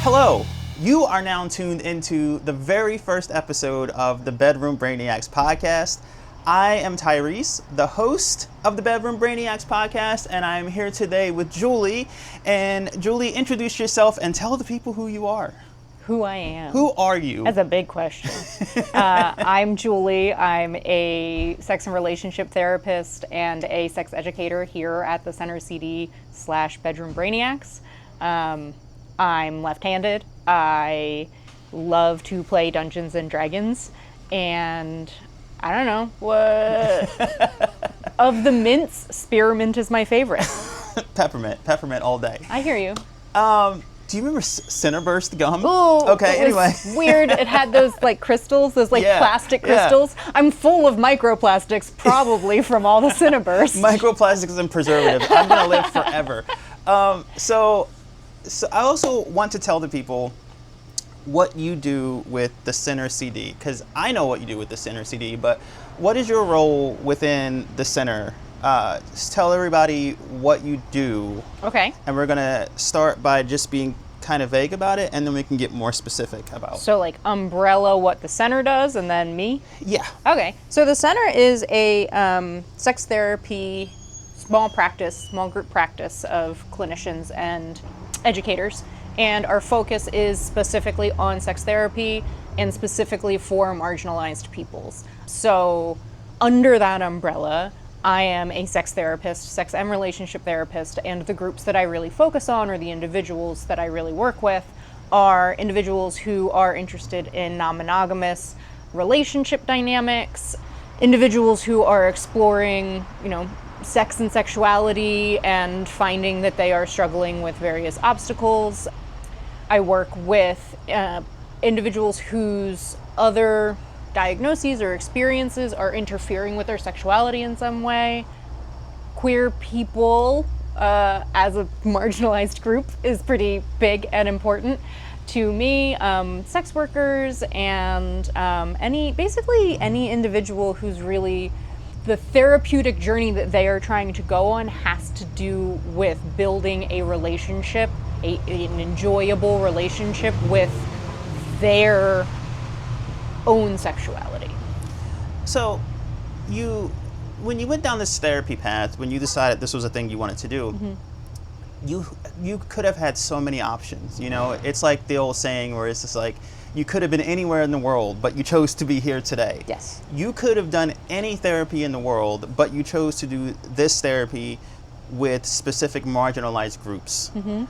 Hello, you are now tuned into the very first episode of the Bedroom Brainiacs podcast. I am Tyrese, the host of the Bedroom Brainiacs podcast, and I'm here today with Julie. And Julie, introduce yourself and tell the people who you are. Who I am. Who are you? That's a big question. I'm Julie. I'm a sex and relationship therapist and a sex educator here at the Center CD/Bedroom Brainiacs. I'm left-handed. I love to play Dungeons and Dragons, and I don't know what of the mints, spearmint is my favorite. Peppermint all day. I hear you. Do you remember Cinnaburst gum? Oh, okay. Anyway, weird. It had those like crystals, those like plastic crystals. Yeah. I'm full of microplastics, probably from all the Cinnaburst. Microplastics and preservatives. I'm gonna live forever. So I also want to tell the people what you do with the Center CD, because I know what you do with the Center CD, but what is your role within the Center? Just tell everybody what you do. Okay. And we're gonna start by just being kind of vague about it, and then we can get more specific about. So like umbrella, what the Center does, and then me? Yeah. Okay. So the Center is a sex therapy small group practice of clinicians and educators, and our focus is specifically on sex therapy and specifically for marginalized peoples. So under that umbrella, I am a sex therapist, sex and relationship therapist, and the groups that I really focus on, or the individuals that I really work with, are individuals who are interested in non-monogamous relationship dynamics, individuals who are exploring, sex and sexuality and finding that they are struggling with various obstacles. I work with individuals whose other diagnoses or experiences are interfering with their sexuality in some way. Queer people as a marginalized group is pretty big and important to me. Sex workers and any individual who's really the therapeutic journey that they are trying to go on has to do with building a relationship, an enjoyable relationship with their own sexuality. So when you went down this therapy path, when you decided this was a thing you wanted to do, you could have had so many options. It's like the old saying where it's just like, you could have been anywhere in the world, but you chose to be here today. Yes. You could have done any therapy in the world, but you chose to do this therapy with specific marginalized groups. Mm-hmm.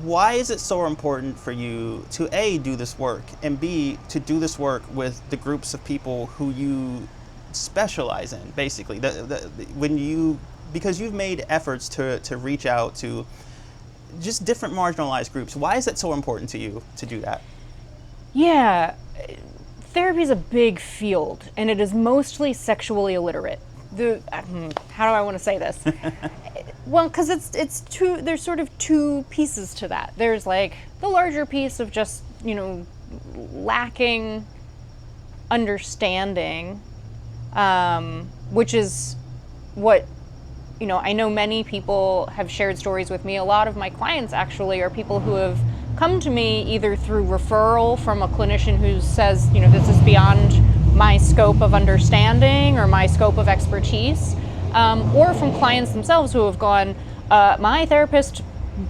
Why is it so important for you to A, do this work, and B, to do this work with the groups of people who you specialize in, basically? Because you've made efforts to reach out to just different marginalized groups. Why is it so important to you to do that? Yeah, therapy is a big field, and it is mostly sexually illiterate. How do I want to say this? Well, because there's sort of two pieces to that. There's like the larger piece of just, lacking understanding, which is what, I know many people have shared stories with me. A lot of my clients actually are people who have come to me either through referral from a clinician who says, this is beyond my scope of understanding or my scope of expertise, or from clients themselves who have gone, my therapist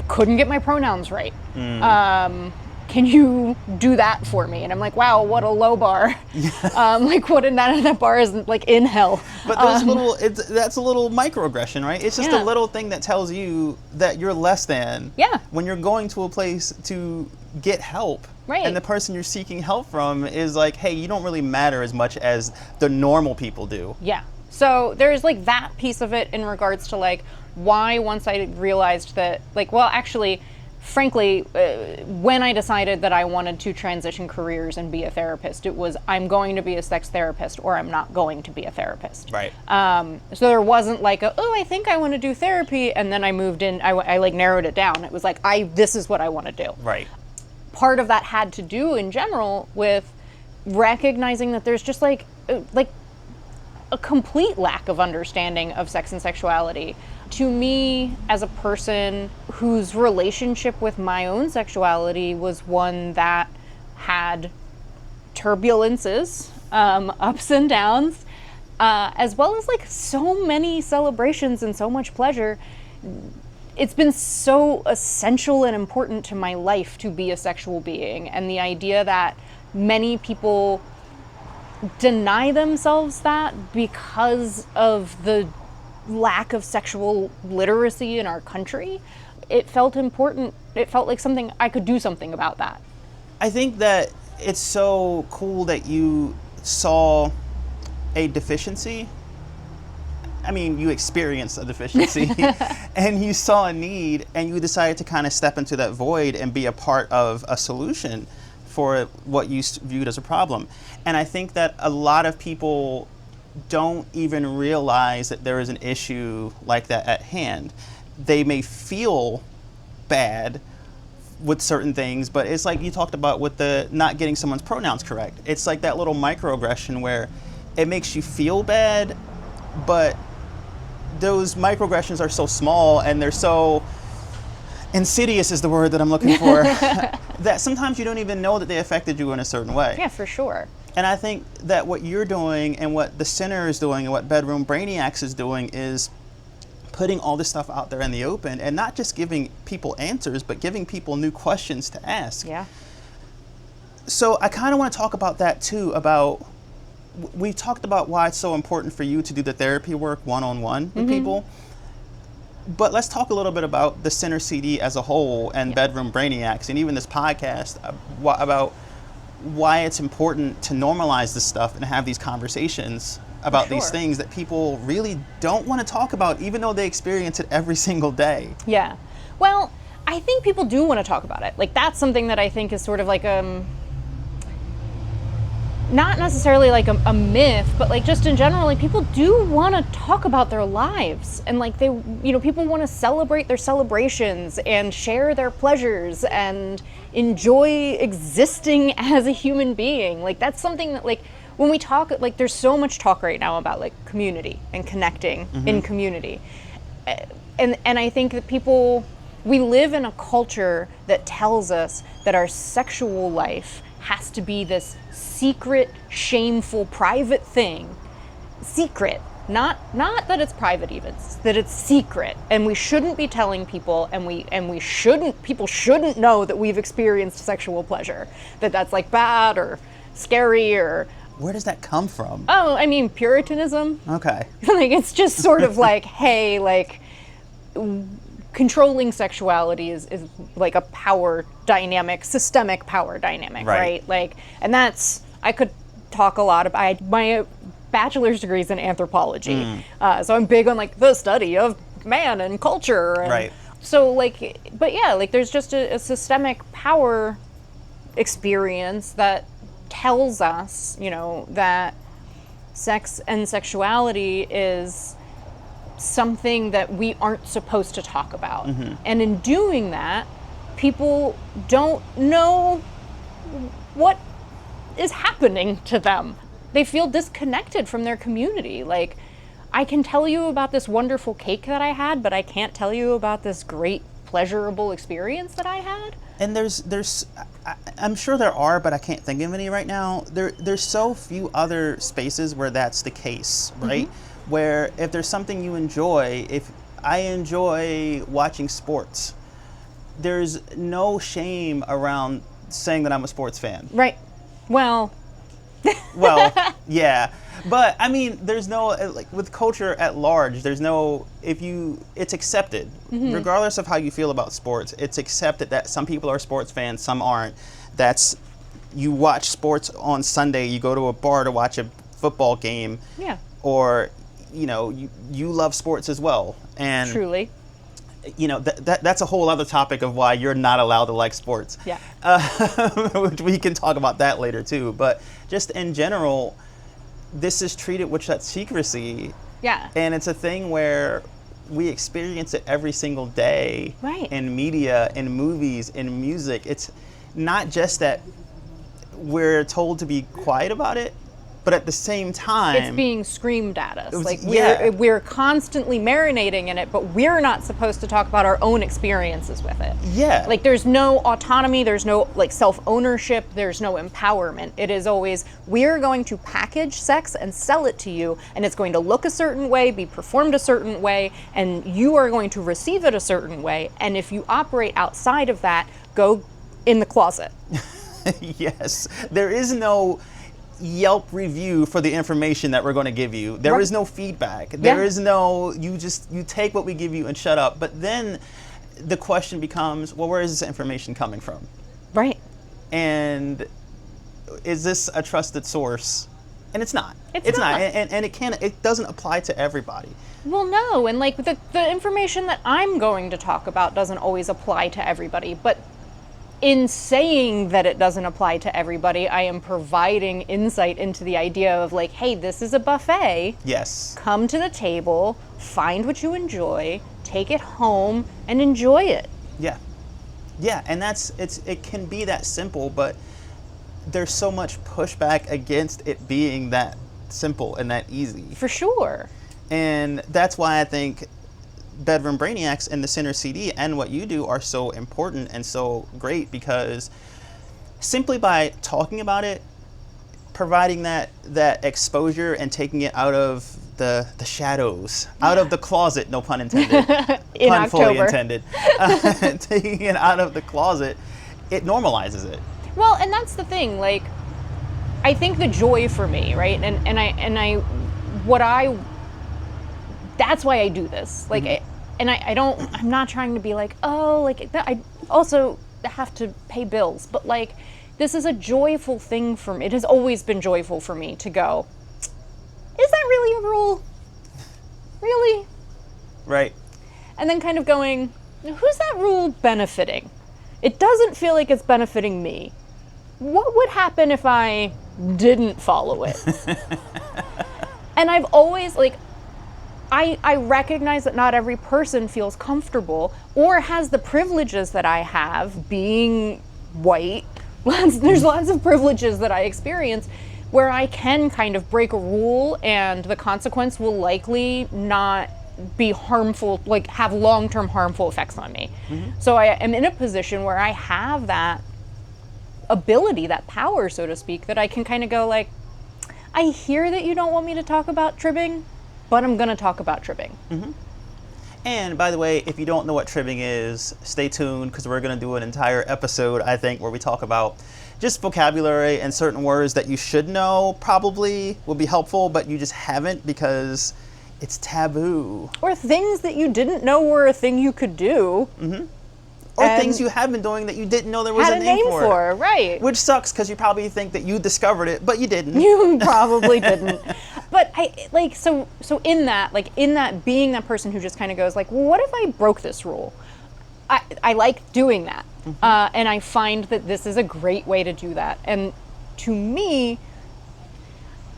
couldn't get my pronouns right. Can you do that for me? And I'm like, wow, what a low bar. That bar is like in hell. But that's a little microaggression, right? It's just a little thing that tells you that you're less than. Yeah. When you're going to a place to get help. Right. And the person you're seeking help from is like, hey, you don't really matter as much as the normal people do. Yeah. So there's like that piece of it in regards to like why once I realized that frankly, when I decided that I wanted to transition careers and be a therapist, it was I'm going to be a sex therapist or I'm not going to be a therapist. Right. So there wasn't like I think I want to do therapy, and then I moved in. I like narrowed it down. It was like this is what I want to do. Right. Part of that had to do in general with recognizing that there's just like a complete lack of understanding of sex and sexuality. to me, as a person whose relationship with my own sexuality was one that had turbulences, ups and downs, as well as like so many celebrations and so much pleasure, it's been so essential and important to my life to be a sexual being. And the idea that many people deny themselves that because of the lack of sexual literacy in our country, it felt important. It felt like something I could do something about that. I think that it's so cool that you saw a deficiency. I mean, you experienced a deficiency and you saw a need and you decided to kind of step into that void and be a part of a solution for what you viewed as a problem. And I think that a lot of people don't even realize that there is an issue like that at hand. They may feel bad with certain things, but it's like you talked about with the not getting someone's pronouns correct. It's like that little microaggression where it makes you feel bad, but those microaggressions are so small and they're so insidious is the word that I'm looking for, that sometimes you don't even know that they affected you in a certain way. Yeah, for sure. And I think that what you're doing and what the Center is doing and what Bedroom Brainiacs is doing is putting all this stuff out there in the open and not just giving people answers, but giving people new questions to ask. Yeah. So I kind of want to talk about that too, about, we talked about why it's so important for you to do the therapy work one-on-one with people. But let's talk a little bit about the Center CD as a whole and Bedroom Brainiacs and even this podcast about why it's important to normalize this stuff and have these conversations about these things that people really don't want to talk about, even though they experience it every single day. Yeah. Well, I think people do want to talk about it. Like, that's something that I think is sort of like not necessarily like a myth, but like just in general, like people do want to talk about their lives, and like they, you know, people want to celebrate their celebrations and share their pleasures and enjoy existing as a human being. Like that's something that, like, when we talk, like there's so much talk right now about like community and connecting in community. And I think that we live in a culture that tells us that our sexual life has to be this secret, shameful, private thing. Secret. Not that it's private even, that it's secret. And we shouldn't be telling people, people shouldn't know that we've experienced sexual pleasure. That's like bad or scary or... Where does that come from? Oh, I mean, Puritanism. Okay. Like, it's just sort of like, hey, like, controlling sexuality is like a power dynamic, systemic power dynamic, right? Like, and that's, I could talk a lot about, my bachelor's degree is in anthropology. So I'm big on like the study of man and culture. And so like, but yeah, like there's just a systemic power experience that tells us, you know, that sex and sexuality is something that we aren't supposed to talk about. And in doing that, people don't know what is happening to them. They feel disconnected from their community. Like, I can tell you about this wonderful cake that I had, but I can't tell you about this great pleasurable experience that I had. And I'm sure there are, but I can't think of any right now. There's so few other spaces where that's the case, right? Where if there's something you enjoy, if I enjoy watching sports, there's no shame around saying that I'm a sports fan. Right. Well, yeah. But I mean, there's no, like with culture at large, there's no, it's accepted. Regardless of how you feel about sports, it's accepted that some people are sports fans, some aren't. You watch sports on Sunday, you go to a bar to watch a football game. Yeah. Or, you know, you love sports as well. And truly. You know, that's a whole other topic of why you're not allowed to like sports. Yeah. Which we can talk about that later too. But just in general, this is treated with that secrecy. Yeah. And it's a thing where we experience it every single day. Right. In media, in movies, in music. It's not just that we're told to be quiet about it. But at the same time, it's being screamed at us. Like yeah. we're constantly marinating in it, but we're not supposed to talk about our own experiences with it. Yeah. Like there's no autonomy, there's no like self-ownership, there's no empowerment. It is always, we're going to package sex and sell it to you, and it's going to look a certain way, be performed a certain way, and you are going to receive it a certain way. And if you operate outside of that, go in the closet. Yes. There is no Yelp review for the information that we're going to give you. There is no feedback. There is no, you take what we give you and shut up. But then the question becomes, well, where is this information coming from? Right. And is this a trusted source? And it's not. It's not. And it doesn't apply to everybody. Well, no. And like the information that I'm going to talk about doesn't always apply to everybody. But in saying that it doesn't apply to everybody, I am providing insight into the idea of like, hey, this is a buffet. Yes. Come to the table, find what you enjoy, take it home, and enjoy it. Yeah. Yeah, and it can be that simple, but there's so much pushback against it being that simple and that easy. For sure. And that's why I think Bedroom Brainiacs and the Center CD and what you do are so important and so great, because simply by talking about it, providing that exposure and taking it out of the shadows, out of the closet, no pun intended, in pun October. fully intended, taking it out of the closet, it normalizes it. Well, and that's the thing, like, I think the joy for me, right, that's why I do this, like, I'm not trying to be like, oh, like, I also have to pay bills, but like, this is a joyful thing for me. It has always been joyful for me to go, is that really a rule? Really? Right. And then kind of going, who's that rule benefiting? It doesn't feel like it's benefiting me. What would happen if I didn't follow it? And I've always, like, I recognize that not every person feels comfortable or has the privileges that I have being white. There's lots of privileges that I experience where I can kind of break a rule and the consequence will likely not be harmful, like have long-term harmful effects on me. Mm-hmm. So I am in a position where I have that ability, that power, so to speak, that I can kind of go like, I hear that you don't want me to talk about tribbing, but I'm going to talk about tribbing. Mm-hmm. And by the way, if you don't know what tribbing is, stay tuned, because we're going to do an entire episode, I think, where we talk about just vocabulary and certain words that you should know probably will be helpful, but you just haven't because it's taboo. Or things that you didn't know were a thing you could do. Mm-hmm. Or things you have been doing that you didn't know there was a name for. Right. Which sucks, because you probably think that you discovered it, but you didn't. You probably didn't. But so in that being that person who just kind of goes like, well, what if I broke this rule? I like doing that. Mm-hmm. And I find that this is a great way to do that. And to me,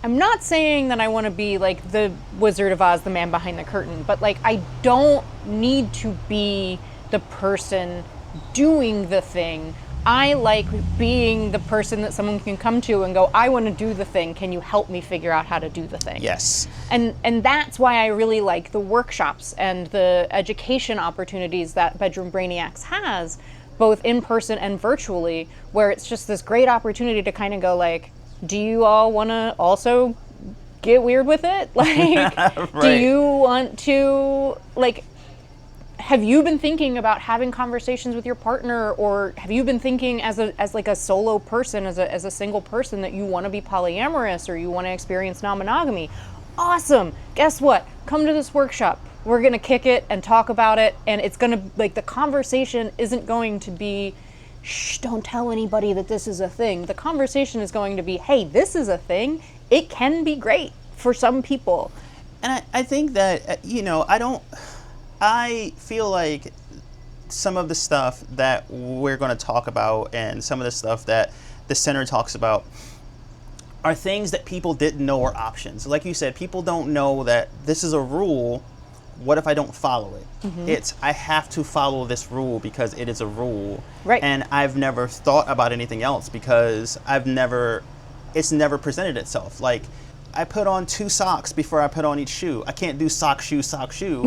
I'm not saying that I want to be like the Wizard of Oz, the man behind the curtain, but like I don't need to be the person doing the thing. I like being the person that someone can come to and go, I want to do the thing. Can you help me figure out how to do the thing? Yes. And that's why I really like the workshops and the education opportunities that Bedroom Brainiacs has, both in person and virtually, where it's just this great opportunity to kind of go like, do you all want to also get weird with it? Like, right. Do you want to, like, have you been thinking about having conversations with your partner, or have you been thinking as like a solo person, as a single person, that you want to be polyamorous or you want to experience non-monogamy? Awesome. Guess what? Come to this workshop. We're going to kick it and talk about it, and it's going to, like, the conversation isn't going to be, shh, don't tell anybody that this is a thing. The conversation is going to be, hey, this is a thing. It can be great for some people. And I think that, I feel like some of the stuff that we're going to talk about and some of the stuff that the center talks about are things that people didn't know were options. Like you said, people don't know that this is a rule. What if I don't follow it? Mm-hmm. It's, I have to follow this rule because it is a rule. Right. And I've never thought about anything else because I've never it's never presented itself. Like, I put on 2 socks before I put on each shoe. I can't do sock, shoe, sock, shoe.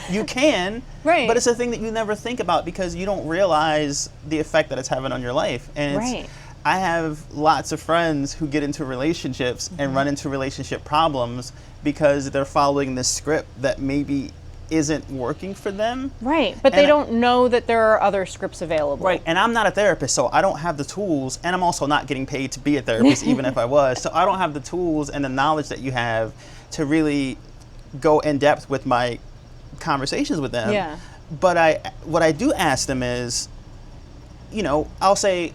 You can, right? But it's a thing that you never think about because you don't realize the effect that it's having on your life. And Right. I have lots of friends who get into relationships and run into relationship problems because they're following this script that maybe isn't working for them. Right, but they don't know that there are other scripts available. Right, and I'm not a therapist, so I don't have the tools, and I'm also not getting paid to be a therapist, even if I was. So I don't have the tools and the knowledge that you have to really go in depth with my conversations with them. Yeah. But what I do ask them is, I'll say,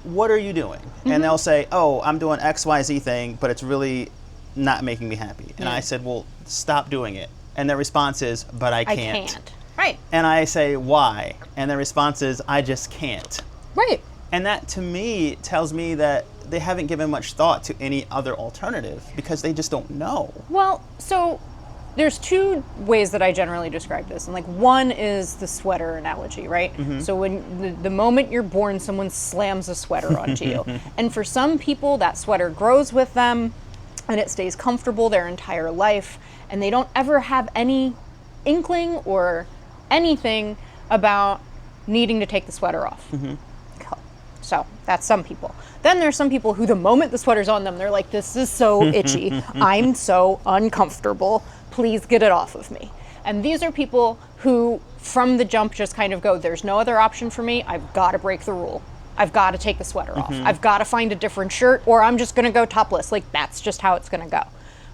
what are you doing? And they'll say, oh, I'm doing XYZ thing, but it's really not making me happy. And I said, well, stop doing it. And their response is, but I can't. I can't. Right. And I say, why? And their response is, I just can't. Right. And that, to me, tells me that they haven't given much thought to any other alternative because they just don't know. Well, so there's 2 ways that I generally describe this. And like, one is the sweater analogy, right? So when the moment you're born, someone slams a sweater onto you. And for some people, that sweater grows with them and it stays comfortable their entire life. And they don't ever have any inkling or anything about needing to take the sweater off. So that's some people. Then there's some people who the moment the sweater's on them, they're like, this is so itchy. I'm so uncomfortable. Please get it off of me. And these are people who from the jump just kind of go, there's no other option for me. I've got to break the rule. I've got to take the sweater off. I've got to find a different shirt or I'm just going to go topless. Like, that's just how it's going to go,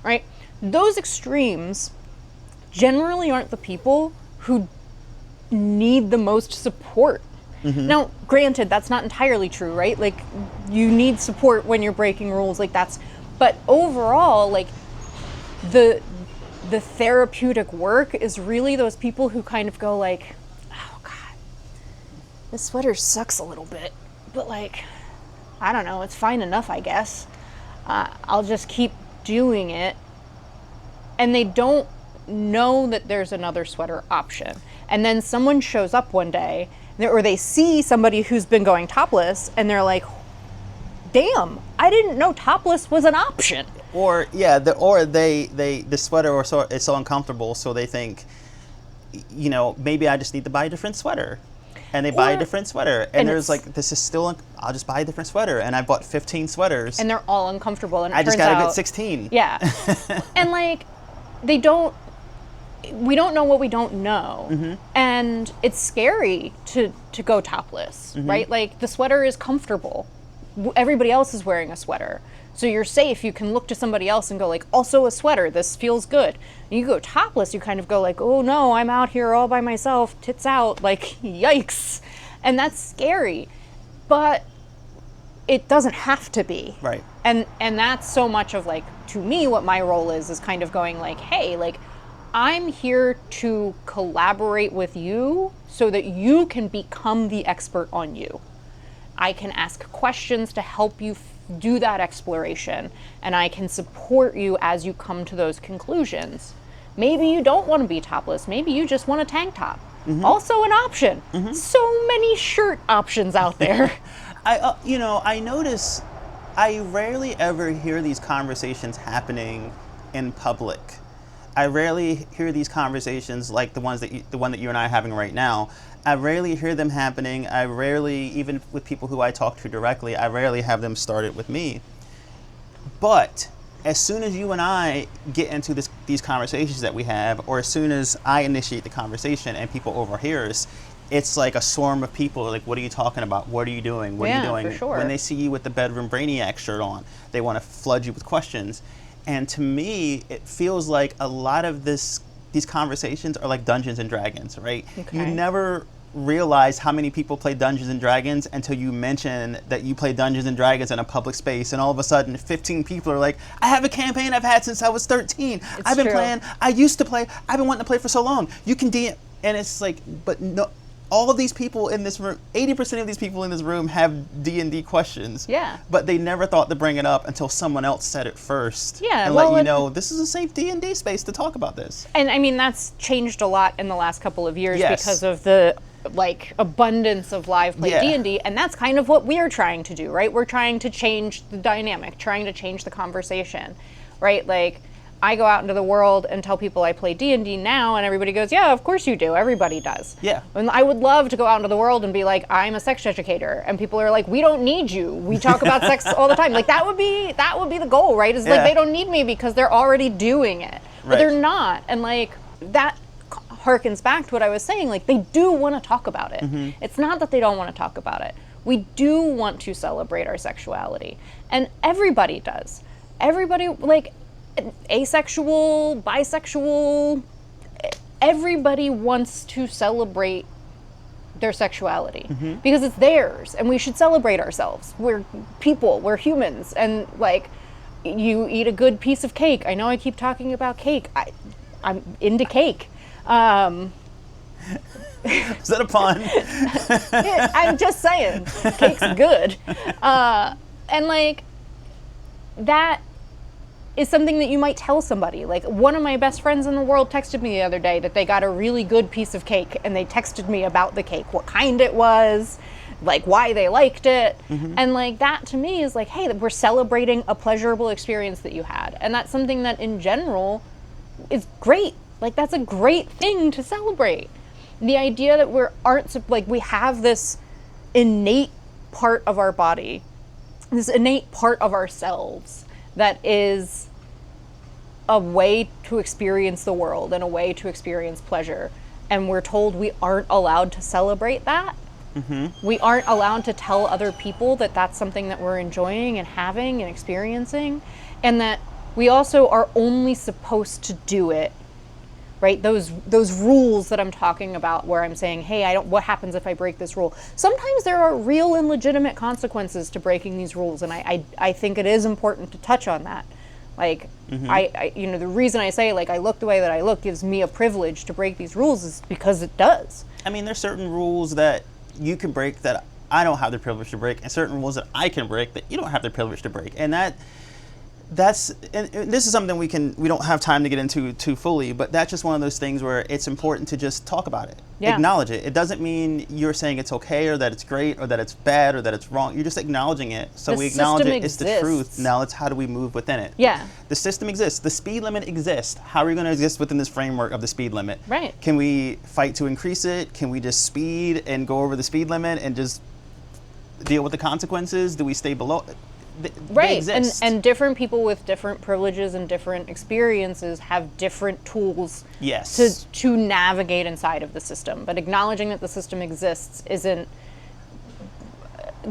right? Those extremes generally aren't the people who need the most support. Now, granted, that's not entirely true, right? Like, you need support when you're breaking rules, like but overall, like, the therapeutic work is really those people who kind of go like, oh God, this sweater sucks a little bit, but like, I don't know, it's fine enough, I guess. I'll just keep doing it. And they don't know that there's another sweater option. And then someone shows up one day, or they see somebody who's been going topless, and they're like, damn, I didn't know topless was an option. Or, yeah, the sweater is so uncomfortable, so they think, maybe I just need to buy a different sweater. And they buy a different sweater. And there's like, this is still, I'll just buy a different sweater. And I bought 15 sweaters. And they're all uncomfortable. And I just got to get 16. Yeah. And like, we don't know what we don't know. And it's scary to go topless, right? Like, the sweater is comfortable. Everybody else is wearing a sweater. So you're safe. You can look to somebody else and go like, also a sweater, this feels good. And you go topless, you kind of go like, oh no, I'm out here all by myself, tits out, like, yikes. And that's scary. But it doesn't have to be. Right. And that's so much of like, to me, what my role is kind of going like, hey, like, I'm here to collaborate with you so that you can become the expert on you. I can ask questions to help you do that exploration, and I can support you as you come to those conclusions. Maybe you don't want to be topless. Maybe you just want a tank top. Also an option. So many shirt options out there. I notice I rarely ever hear these conversations happening in public. I rarely hear these conversations like the one that you and I are having right now. I rarely hear them happening. I rarely, even with people who I talk to directly, I rarely have them started with me. But as soon as you and I get into these conversations that we have, or as soon as I initiate the conversation and people overhear us, it's like a swarm of people like, what are you talking about? What are you doing? What are you doing? For sure. When they see you with the Bedroom Brainiacs shirt on, they want to flood you with questions. And to me, it feels like a lot of these conversations are like Dungeons and Dragons, right? Okay. You never realize how many people play Dungeons and Dragons until you mention that you play Dungeons and Dragons in a public space, and all of a sudden 15 people are like, I have a campaign I've had since I was 13. I've been playing, I used to play, I've been wanting to play for so long. You can DM, and it's like, but no, all of these people in this room, 80% of these people in this room have D&D questions. Yeah. But they never thought to bring it up until someone else said it first. Yeah. And let you know, this is a safe D&D space to talk about this. And I mean, that's changed a lot in the last couple of years Yes. because of the like abundance of live play D&D, and that's kind of what we're trying to do, right? We're trying to change the dynamic, trying to change the conversation, right? Like, I go out into the world and tell people I play D&D now, and everybody goes, yeah, of course you do. Everybody does. Yeah. And I would love to go out into the world and be like, I'm a sex educator, and people are like, we don't need you. We talk about sex all the time. Like, that would be the goal, right? Is like, they don't need me because they're already doing it, but they're not. And like, that harkens back to what I was saying. Like, they do want to talk about it. It's not that they don't want to talk about it. We do want to celebrate our sexuality, and everybody does. Everybody, like, asexual, bisexual, everybody wants to celebrate their sexuality because it's theirs, and we should celebrate ourselves. We're people, we're humans, and like, you eat a good piece of cake. I know I keep talking about cake. I'm into cake. Is that a pun? I'm just saying, cake's good. And like, that is something that you might tell somebody. Like, one of my best friends in the world texted me the other day that they got a really good piece of cake, and they texted me about the cake, what kind it was, like why they liked it. And like, that to me is like, hey, we're celebrating a pleasurable experience that you had. And that's something that in general is great. Like, that's a great thing to celebrate. The idea that we have this innate part of our body, this innate part of ourselves that is a way to experience the world and a way to experience pleasure. And we're told we aren't allowed to celebrate that. We aren't allowed to tell other people that that's something that we're enjoying and having and experiencing. And that we also are only supposed to do it, right? Those rules that I'm talking about, where I'm saying, hey, what happens if I break this rule? Sometimes there are real and legitimate consequences to breaking these rules, and I think it is important to touch on that. Like, I the reason I say, like, I look the way that I look gives me a privilege to break these rules is because it does. I mean, there's certain rules that you can break that I don't have the privilege to break, and certain rules that I can break that you don't have the privilege to break. And this is something we don't have time to get into too fully, but that's just one of those things where it's important to just talk about it, acknowledge it. It doesn't mean you're saying it's okay, or that it's great, or that it's bad, or that it's wrong. You're just acknowledging it. So we acknowledge it. It's the truth. Now it's how do we move within it? Yeah. The system exists. The speed limit exists. How are we going to exist within this framework of the speed limit? Right. Can we fight to increase it? Can we just speed and go over the speed limit and just deal with the consequences? Do we stay below? Right, and different people with different privileges and different experiences have different tools to navigate inside of the system. But acknowledging that the system exists isn't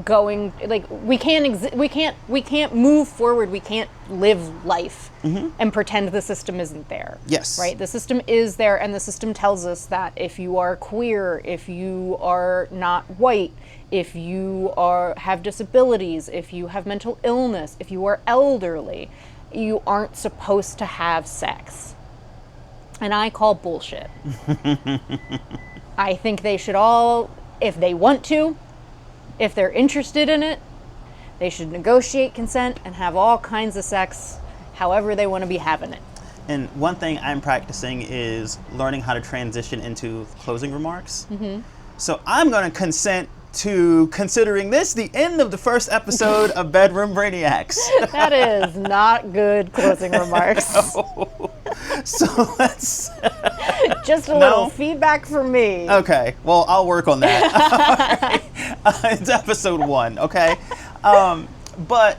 going, like, we can't move forward, we can't live life and pretend the system isn't there. Yes. Right? The system is there, and the system tells us that if you are queer, if you are not white, if you have disabilities, if you have mental illness, if you are elderly, you aren't supposed to have sex. And I call bullshit. I think they should all, if they want to, if they're interested in it, they should negotiate consent and have all kinds of sex however they want to be having it. And one thing I'm practicing is learning how to transition into closing remarks. So I'm going to consent to considering this the end of the first episode of Bedroom Brainiacs. That is not good closing remarks. No. So let's... Just a little feedback from me. Okay, well, I'll work on that. It's episode 1, okay? But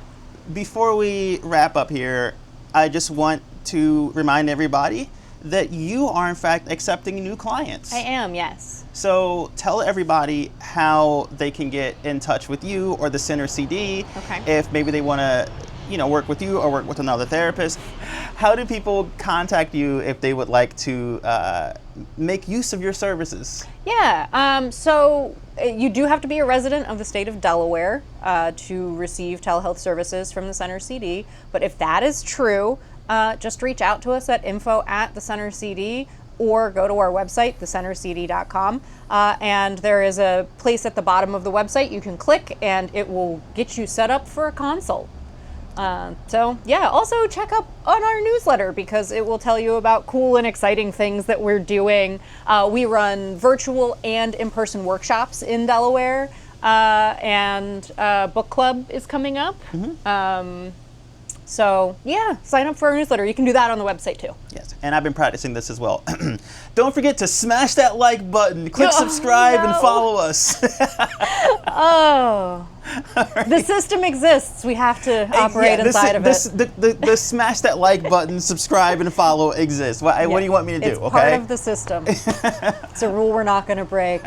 before we wrap up here, I just want to remind everybody that you are, in fact, accepting new clients. I am, yes. So tell everybody how they can get in touch with you or the Center CD. Okay. If maybe they want to, work with you or work with another therapist. How do people contact you if they would like to make use of your services? Yeah, so you do have to be a resident of the state of Delaware to receive telehealth services from the Center CD. But if that is true, just reach out to us at info@thecentercd, or go to our website, thecentercd.com, and there is a place at the bottom of the website you can click, and it will get you set up for a consult. So yeah, also check up on our newsletter because it will tell you about cool and exciting things that we're doing. We run virtual and in-person workshops in Delaware, and book club is coming up. So yeah, sign up for our newsletter. You can do that on the website too. Yes, and I've been practicing this as well. Don't forget to smash that like button, click subscribe, and follow us. Oh, the system exists. We have to operate inside of it. The smash that like button, subscribe, and follow exists. What do you want me to do? It's part of the system. It's a rule we're not going to break.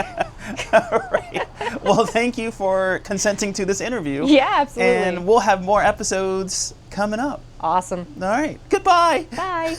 All right. Well, thank you for consenting to this interview. Yeah, absolutely. And we'll have more episodes coming up. Awesome. All right. Goodbye. Bye.